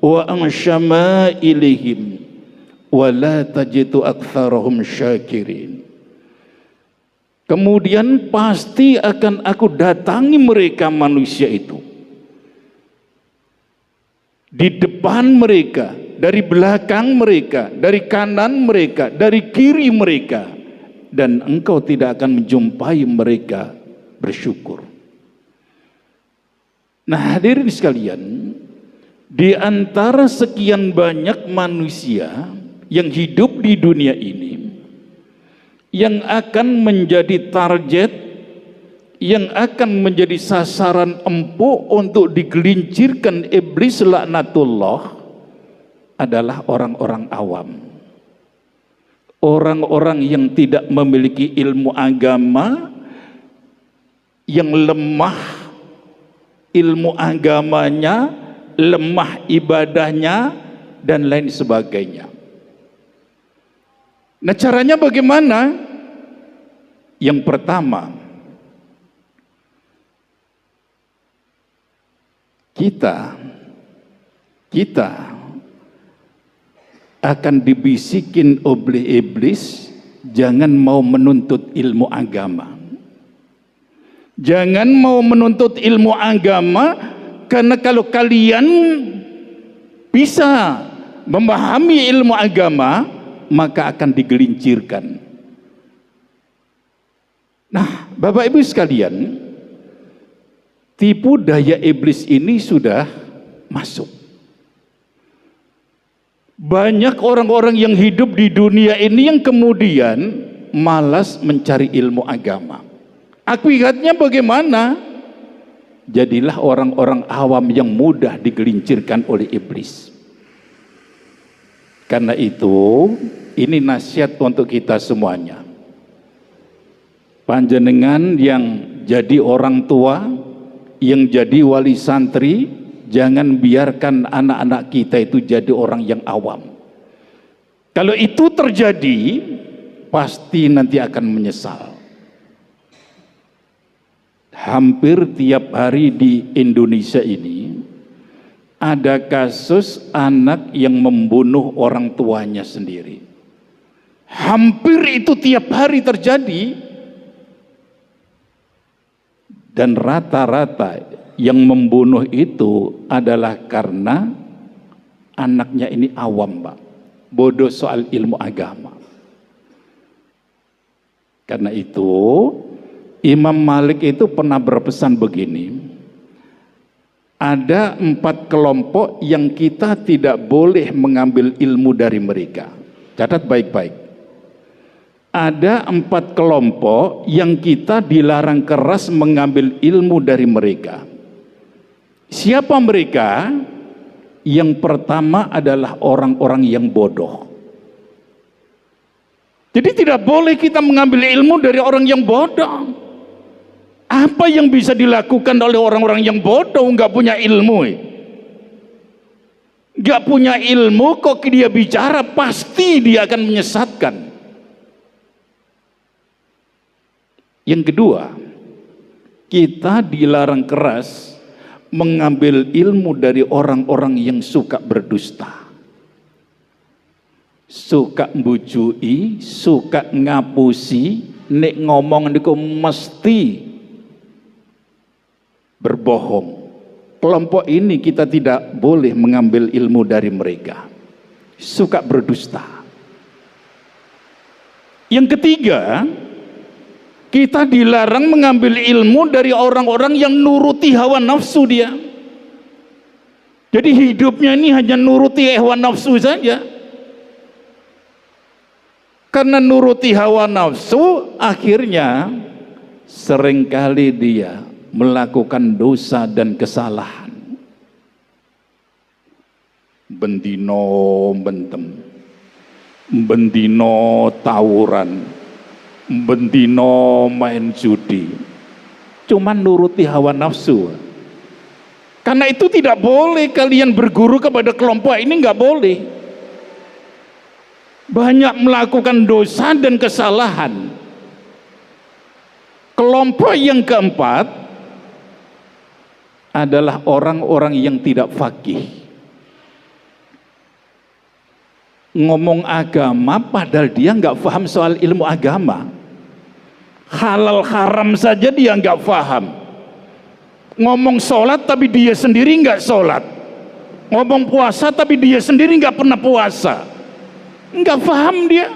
wa an syama'ilihim wa la tajidu aktsarahum syakirin. Kemudian pasti akan aku datangi mereka manusia itu, di depan mereka, dari belakang mereka, dari kanan mereka, dari kiri mereka, dan engkau tidak akan menjumpai mereka bersyukur. Nah, hadirin sekalian, di antara sekian banyak manusia yang hidup di dunia ini, yang akan menjadi target, yang akan menjadi sasaran empuk untuk digelincirkan iblis laknatullah adalah orang-orang awam. Orang-orang yang tidak memiliki ilmu agama, yang lemah ilmu agamanya, lemah ibadahnya, dan lain sebagainya. Nah, caranya bagaimana? Yang pertama, kita akan dibisikin oleh iblis, jangan mau menuntut ilmu agama. Jangan mau menuntut ilmu agama, karena kalau kalian bisa memahami ilmu agama, maka akan digelincirkan. Nah, Bapak Ibu sekalian, tipu daya iblis ini sudah masuk. Banyak orang-orang yang hidup di dunia ini yang kemudian malas mencari ilmu agama. Akibatnya bagaimana? Jadilah orang-orang awam yang mudah digelincirkan oleh iblis. Karena itu, ini nasihat untuk kita semuanya. Panjenengan yang jadi orang tua, yang jadi wali santri, jangan biarkan anak-anak kita itu jadi orang yang awam. Kalau itu terjadi, pasti nanti akan menyesal. Hampir tiap hari di Indonesia ini ada kasus anak yang membunuh orang tuanya sendiri. Hampir itu tiap hari terjadi. Dan rata-rata yang membunuh itu adalah karena anaknya ini awam, Pak. Bodoh soal ilmu agama. Karena itu Imam Malik itu pernah berpesan begini, ada 4 kelompok yang kita tidak boleh mengambil ilmu dari mereka. Catat baik-baik. Ada 4 kelompok yang kita dilarang keras mengambil ilmu dari mereka. Siapa mereka? Yang pertama adalah orang-orang yang bodoh. Jadi tidak boleh kita mengambil ilmu dari orang yang bodoh. Apa yang bisa dilakukan oleh orang-orang yang bodoh, nggak punya ilmu? Nggak punya ilmu kok dia bicara, pasti dia akan menyesatkan. Yang kedua, kita dilarang keras mengambil ilmu dari orang-orang yang suka berdusta, suka mbujui, suka ngapusi, nek ngomong niku mesti berbohong. Kelompok ini kita tidak boleh mengambil ilmu dari mereka. Suka berdusta. Yang ketiga, kita dilarang mengambil ilmu dari orang-orang yang nuruti hawa nafsu dia. Jadi hidupnya ini hanya nuruti hawa nafsu saja. Karena nuruti hawa nafsu, akhirnya seringkali dia melakukan dosa dan kesalahan. Bendino bentem, bendino tawuran, bendino main judi, cuman nuruti hawa nafsu. Karena itu tidak boleh kalian berguru kepada kelompok ini, nggak boleh. Banyak melakukan dosa dan kesalahan. Kelompok yang keempat adalah orang-orang yang tidak faqih. ngomong agama padahal dia nggak paham soal ilmu agama. Halal haram saja dia nggak paham. Ngomong sholat tapi dia sendiri nggak sholat. Ngomong puasa tapi dia sendiri nggak pernah puasa. Nggak paham dia.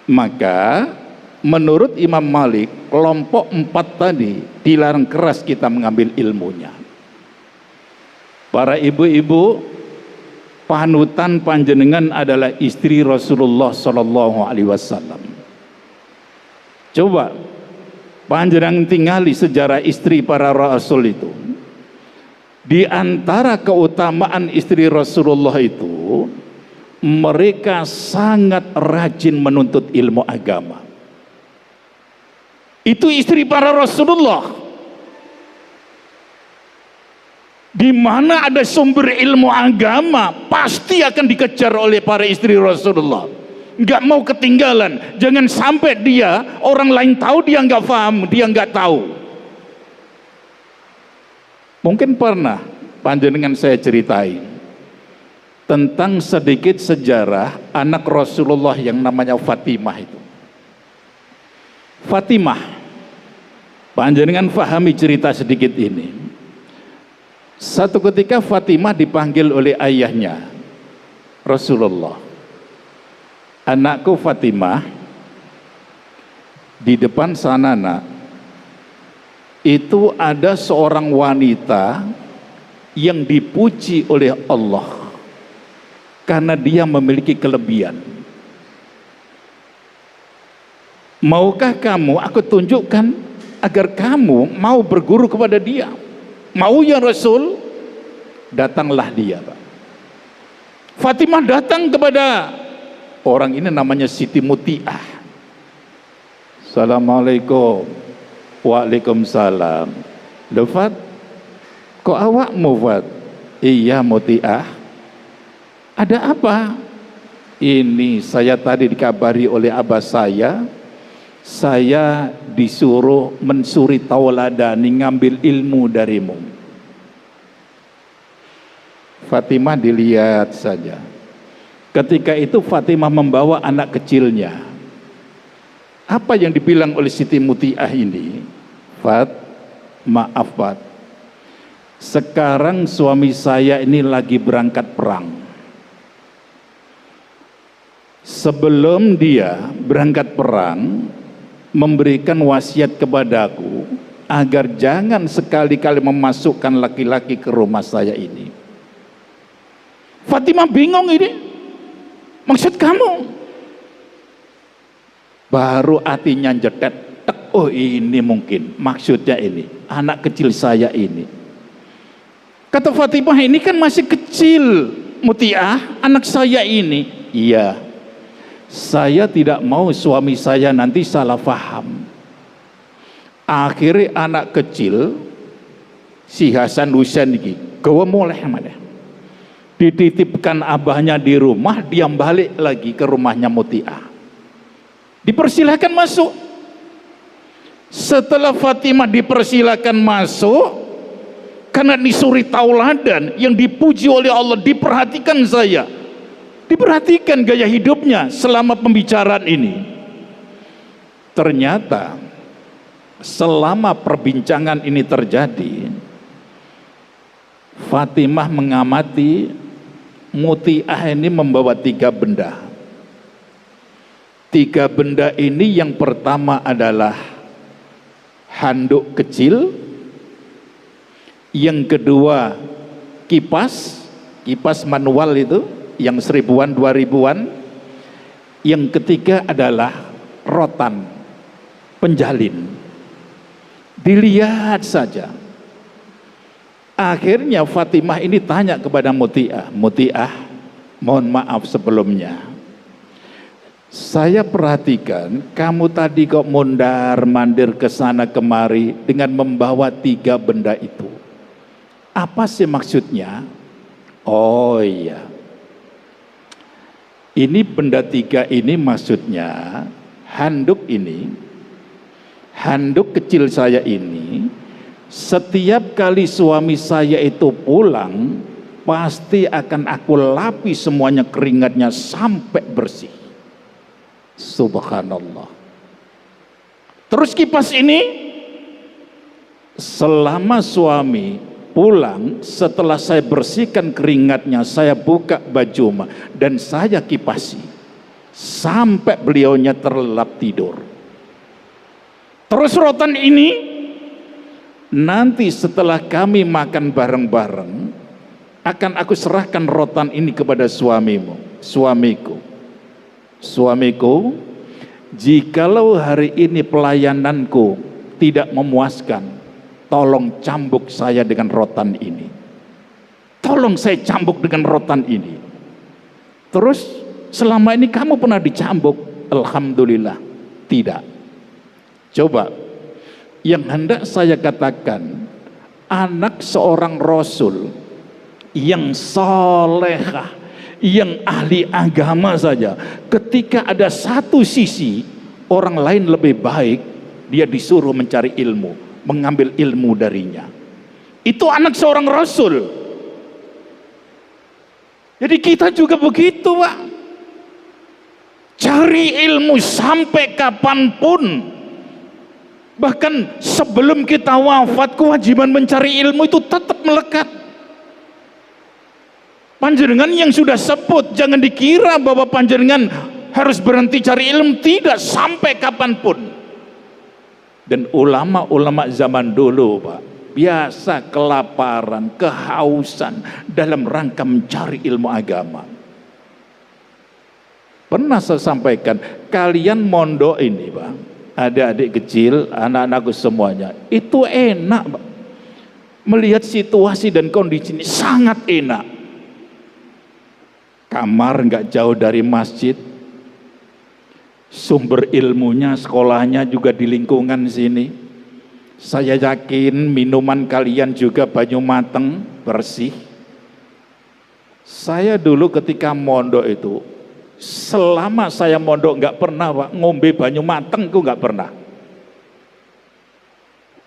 Maka menurut Imam Malik, kelompok 4 tadi dilarang keras kita mengambil ilmunya. Para ibu-ibu, panutan panjenengan adalah istri Rasulullah Sallallahu Alaihi Wasallam. Coba panjenengan tinggali sejarah istri para Rasul itu. Di antara keutamaan istri Rasulullah itu, mereka sangat rajin menuntut ilmu agama. Itu istri para Rasulullah. Di mana ada sumber ilmu agama, pasti akan dikejar oleh para istri Rasulullah. Nggak mau ketinggalan. Jangan sampai dia, orang lain tahu, dia nggak paham, dia nggak tahu. Mungkin pernah panjenengan saya ceritain tentang sedikit sejarah anak Rasulullah yang namanya Fatimah itu. Fatimah, panjenengan pahami cerita sedikit ini. Satu ketika Fatimah dipanggil oleh ayahnya Rasulullah. Anakku Fatimah, di depan sana nak, itu ada seorang wanita yang dipuji oleh Allah karena dia memiliki kelebihan. Maukah kamu aku tunjukkan agar kamu mau berguru kepada dia? Mau ya Rasul? Datanglah dia, Pak. Fatimah datang kepada orang ini, namanya Siti Muti'ah. Assalamualaikum. Waalaikumsalam. Loh Fat, kok awakmu Fat? Iya Muti'ah. Ada apa? Ini saya tadi dikabari oleh abah saya disuruh mensuri tauladani, ngambil ilmu darimu. Fatimah dilihat saja. Ketika itu Fatimah membawa anak kecilnya. Apa yang dibilang oleh Siti Muti'ah ini? Fat, maaf Fat, sekarang suami saya ini lagi berangkat perang. Sebelum dia berangkat perang, memberikan wasiat kepadaku agar jangan sekali-kali memasukkan laki-laki ke rumah saya ini. Fatimah bingung ini, maksud kamu? Baru hatinya jedet, oh ini mungkin maksudnya ini anak kecil saya ini. Kata Fatimah, ini kan masih kecil Muti'ah, anak saya ini. Iya, saya tidak mau suami saya nanti salah paham. Akhirnya anak kecil si Hasan Husain ini gawa mulai mana? Dititipkan abahnya di rumah, dia balik lagi ke rumahnya Muti'ah. Dipersilakan masuk. Setelah Fatimah dipersilakan masuk, karena disuri tauladan yang dipuji oleh Allah, diperhatikan saya. Diperhatikan gaya hidupnya selama pembicaraan ini. Ternyata selama perbincangan ini terjadi, Fatimah mengamati Muti'ah ini membawa 3 benda. 3 benda ini, yang pertama adalah handuk kecil, yang kedua kipas manual itu yang 1000-an 2000-an, yang ketiga adalah rotan penjalin. Dilihat saja. Akhirnya Fatimah ini tanya kepada Muti'ah, Muti'ah, mohon maaf sebelumnya, saya perhatikan kamu tadi kok mondar-mandir ke sana kemari dengan membawa 3 benda itu. Apa sih maksudnya? Oh iya, ini benda 3 ini maksudnya handuk ini, handuk kecil saya ini, setiap kali suami saya itu pulang pasti akan aku lapis semuanya keringatnya sampai bersih. Subhanallah. Terus kipas ini selama suami pulang, setelah saya bersihkan keringatnya, saya buka baju dan saya kipasi sampai beliaunya terlelap tidur. Terus rotan ini nanti setelah kami makan bareng-bareng, akan aku serahkan rotan ini kepada suamiku. Suamiku, jikalau hari ini pelayananku tidak memuaskan, tolong cambuk saya dengan rotan ini. Tolong saya cambuk dengan rotan ini. Terus selama ini kamu pernah dicambuk? Alhamdulillah tidak. Coba, yang hendak saya katakan, anak seorang Rasul yang solehah, yang ahli agama saja, ketika ada satu sisi orang lain lebih baik, dia disuruh mencari ilmu, mengambil ilmu darinya. Itu anak seorang Rasul. Jadi kita juga begitu, Pak. Cari ilmu sampai kapanpun. Bahkan sebelum kita wafat, kewajiban mencari ilmu itu tetap melekat. Panjenengan yang sudah sebut, jangan dikira bahwa panjenengan harus berhenti cari ilmu, tidak, sampai kapanpun. Dan ulama-ulama zaman dulu, Pak, biasa kelaparan, kehausan dalam rangka mencari ilmu agama. Pernah saya sampaikan, kalian mondok ini, Pak, adik-adik kecil, anak-anakku semuanya, itu enak, Pak. Melihat situasi dan kondisi ini sangat enak. Kamar nggak jauh dari masjid, sumber ilmunya, sekolahnya juga di lingkungan sini. Saya yakin minuman kalian juga banyu mateng, bersih. Saya dulu ketika mondok itu, selama saya mondok nggak pernah, Pak, ngombe banyu mateng, itu nggak pernah.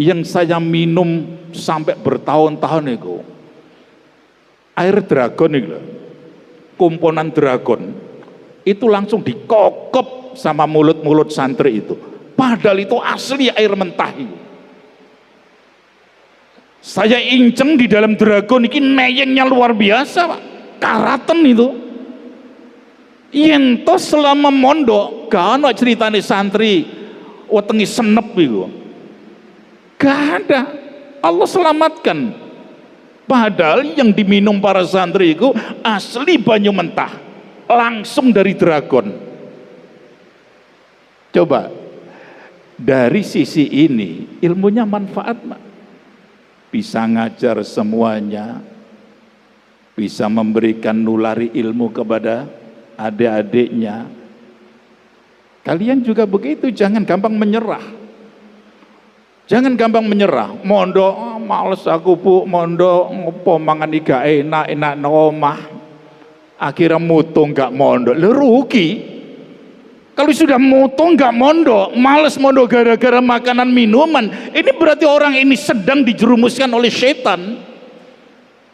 Yang saya minum sampai bertahun-tahun itu air dragon itu, komponan dragon itu langsung dikokop sama mulut-mulut santri itu, padahal itu asli air mentah itu. Saya inceng di dalam dragon ini, neyengnya luar biasa, Pak, karaten itu. Yento selama mondok gak ada ceritanya santri wetengi senep itu, gak ada. Allah selamatkan. Padahal yang diminum para santri itu asli banyu mentah, langsung dari dragon. Coba, dari sisi ini ilmunya manfaat, Pak. Bisa ngajar semuanya, bisa memberikan nulari ilmu kepada adik-adiknya. Kalian juga begitu, jangan gampang menyerah. Jangan gampang menyerah. Mondok, males aku, Bu, mondok ngopo mangan iga enak omah. Akhirnya mutung gak mondok. Lu rugi. Kalau sudah mutung gak mondok, males mondok gara-gara makanan minuman, ini berarti orang ini sedang dijerumuskan oleh setan.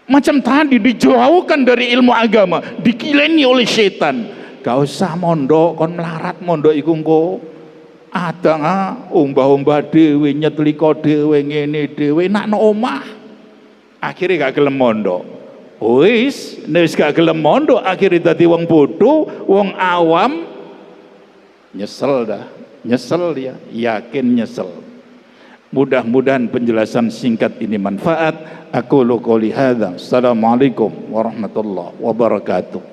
Macam tadi, dijauhkan dari ilmu agama, dikileni oleh setan. Gak usah mondok, kon melarat mondok iku engko. Ada umbah-umbah dewe, nyetlika dewe, ngene dewe, nak no omah. Akhirnya gak gelem mondok. Wis, nek gak gelem mondok, akhirnya dadi wong bodoh, wong awam. Nyesel dah, nyesel dia, yakin nyesel. Mudah-mudahan penjelasan singkat ini manfaat. Aku qouli hadza. Assalamualaikum warahmatullahi wabarakatuh.